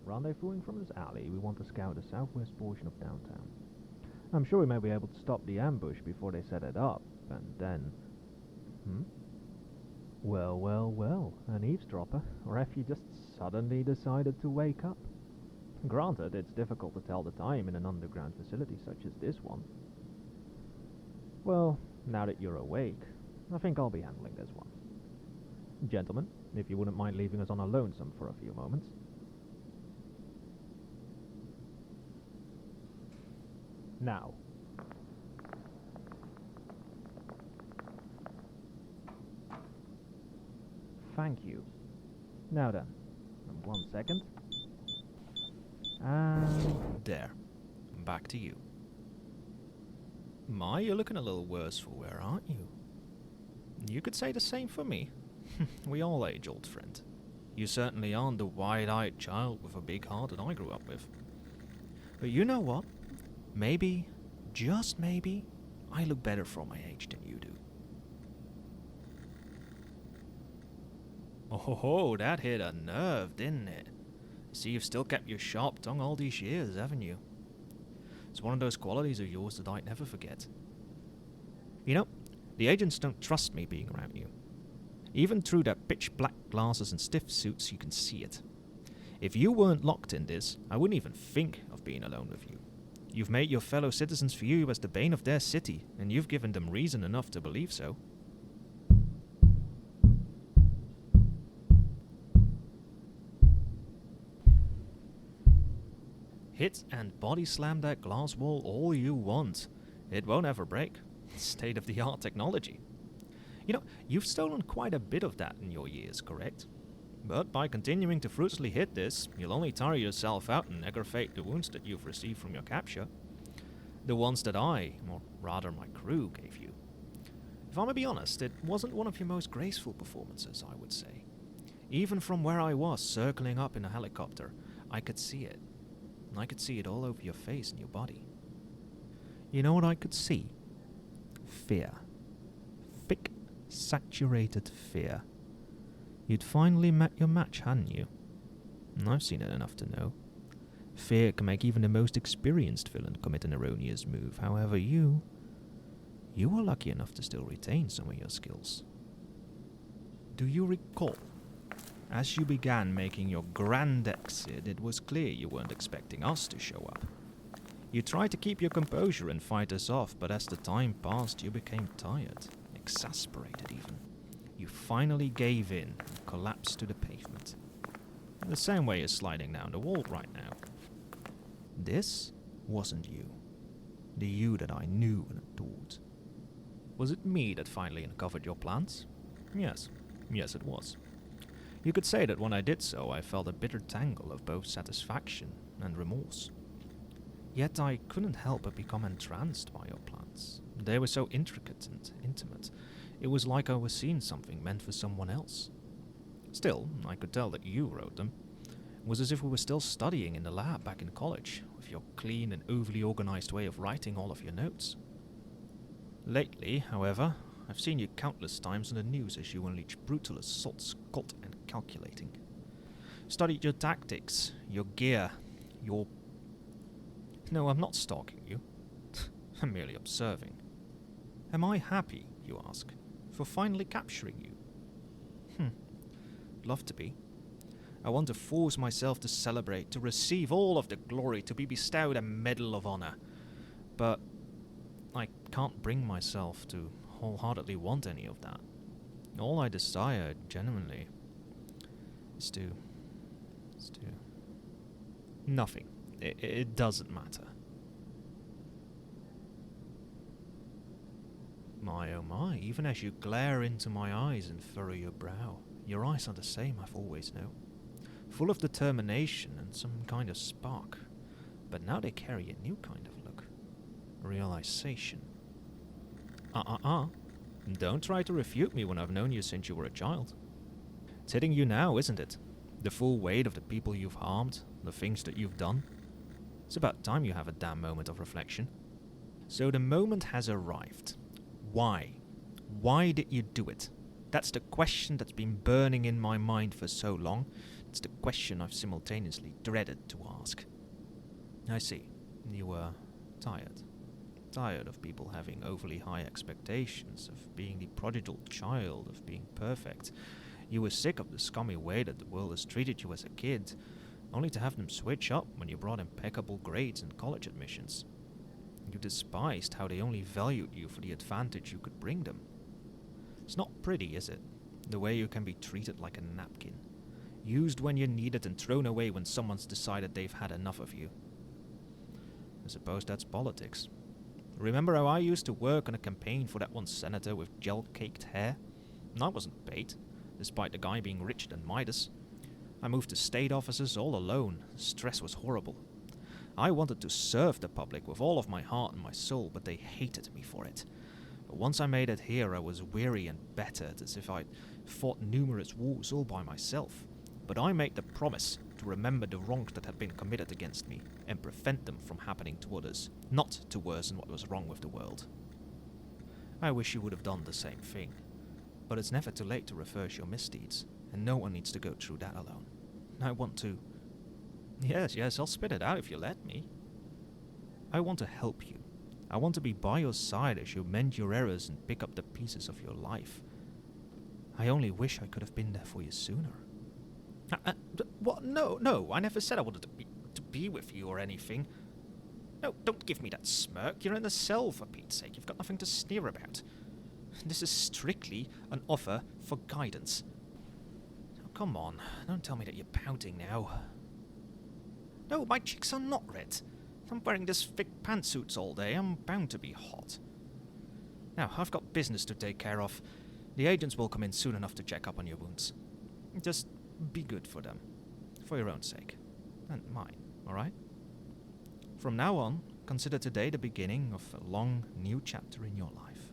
rendezvousing from this alley, we want to scout the southwest portion of downtown. I'm sure we may be able to stop the ambush before they set it up, and then... Hmm? Well, an eavesdropper, or have you just suddenly decided to wake up? Granted, it's difficult to tell the time in an underground facility such as this one. Well, now that you're awake, I think I'll be handling this one. Gentlemen, if you wouldn't mind leaving us on a lonesome for a few moments. Now. Thank you. Now then, 1 second. And... There. Back to you. My, you're looking a little worse for wear, aren't you? You could say the same for me. We all age, old friend. You certainly aren't the wide-eyed child with a big heart that I grew up with. But you know what? Maybe, just maybe, I look better for my age than you do. Oh, that hit a nerve, didn't it? See, you've still kept your sharp tongue all these years, haven't you? It's one of those qualities of yours that I'd never forget. You know, the agents don't trust me being around you. Even through their pitch-black glasses and stiff suits, you can see it. If you weren't locked in this, I wouldn't even think of being alone with you. You've made your fellow citizens view you as the bane of their city, and you've given them reason enough to believe so. Hit and body slam that glass wall all you want. It won't ever break. State-of-the-art technology. You know, you've stolen quite a bit of that in your years, correct? But by continuing to fruitlessly hit this, you'll only tire yourself out and aggravate the wounds that you've received from your capture. The ones that I, or rather my crew, gave you. If I'm to be honest, it wasn't one of your most graceful performances, I would say. Even from where I was, circling up in a helicopter, I could see it. I could see it all over your face and your body. You know what I could see? Fear. Thick, saturated fear. You'd finally met your match, hadn't you? And I've seen it enough to know. Fear can make even the most experienced villain commit an erroneous move. However, you were lucky enough to still retain some of your skills. Do you recall? As you began making your grand exit, it was clear you weren't expecting us to show up. You tried to keep your composure and fight us off, but as the time passed, you became tired, exasperated even. You finally gave in and collapsed to the pavement. In the same way as sliding down the wall right now. This wasn't you. The you that I knew and adored. Was it me that finally uncovered your plans? Yes, it was. You could say that when I did so, I felt a bitter tangle of both satisfaction and remorse. Yet I couldn't help but become entranced by your plans. They were so intricate and intimate. It was like I was seeing something meant for someone else. Still, I could tell that you wrote them. It was as if we were still studying in the lab back in college, with your clean and overly organized way of writing all of your notes. Lately, however, I've seen you countless times on the news as you unleash brutal assaults, cold and calculating. Studied your tactics, your gear, your... No, I'm not stalking you. I'm merely observing. Am I happy, you ask, for finally capturing you? Love to be. I want to force myself to celebrate, to receive all of the glory, to be bestowed a Medal of Honor. But I can't bring myself to wholeheartedly want any of that. All I desire, genuinely, is to... Nothing. It doesn't matter. My oh my, even as you glare into my eyes and furrow your brow, your eyes are the same I've always known. Full of determination and some kind of spark. But now they carry a new kind of look. Realization. Don't try to refute me when I've known you since you were a child. It's hitting you now, isn't it? The full weight of the people you've harmed, the things that you've done. It's about time you have a damn moment of reflection. So the moment has arrived. Why? Why did you do it? That's the question that's been burning in my mind for so long. It's the question I've simultaneously dreaded to ask. I see. You were tired. Tired of people having overly high expectations, of being the prodigal child, of being perfect. You were sick of the scummy way that the world has treated you as a kid, only to have them switch up when you brought impeccable grades and college admissions. You despised how they only valued you for the advantage you could bring them. It's not pretty, is it? The way you can be treated like a napkin. Used when you need it and thrown away when someone's decided they've had enough of you. I suppose that's politics. Remember how I used to work on a campaign for that one senator with gel-caked hair? And I wasn't paid, despite the guy being richer than Midas. I moved to state offices all alone. Stress was horrible. I wanted to serve the public with all of my heart and my soul, but they hated me for it. But once I made it here, I was weary and battered, as if I'd fought numerous wars all by myself. But I made the promise to remember the wrongs that had been committed against me, and prevent them from happening to others, not to worsen what was wrong with the world. I wish you would have done the same thing, but it's never too late to reverse your misdeeds, and no one needs to go through that alone. I want to... Yes, I'll spit it out if you let me. I want to help you. I want to be by your side as you mend your errors and pick up the pieces of your life. I only wish I could have been there for you sooner. What? No, I never said I wanted to be with you or anything. No, don't give me that smirk. You're in a cell, for Pete's sake. You've got nothing to sneer about. This is strictly an offer for guidance. Oh, come on, don't tell me that you're pouting now. No, my cheeks are not red. I'm wearing this thick pantsuits all day. I'm bound to be hot. Now, I've got business to take care of. The agents will come in soon enough to check up on your wounds. Just be good for them. For your own sake. And mine, alright? From now on, consider today the beginning of a long new chapter in your life.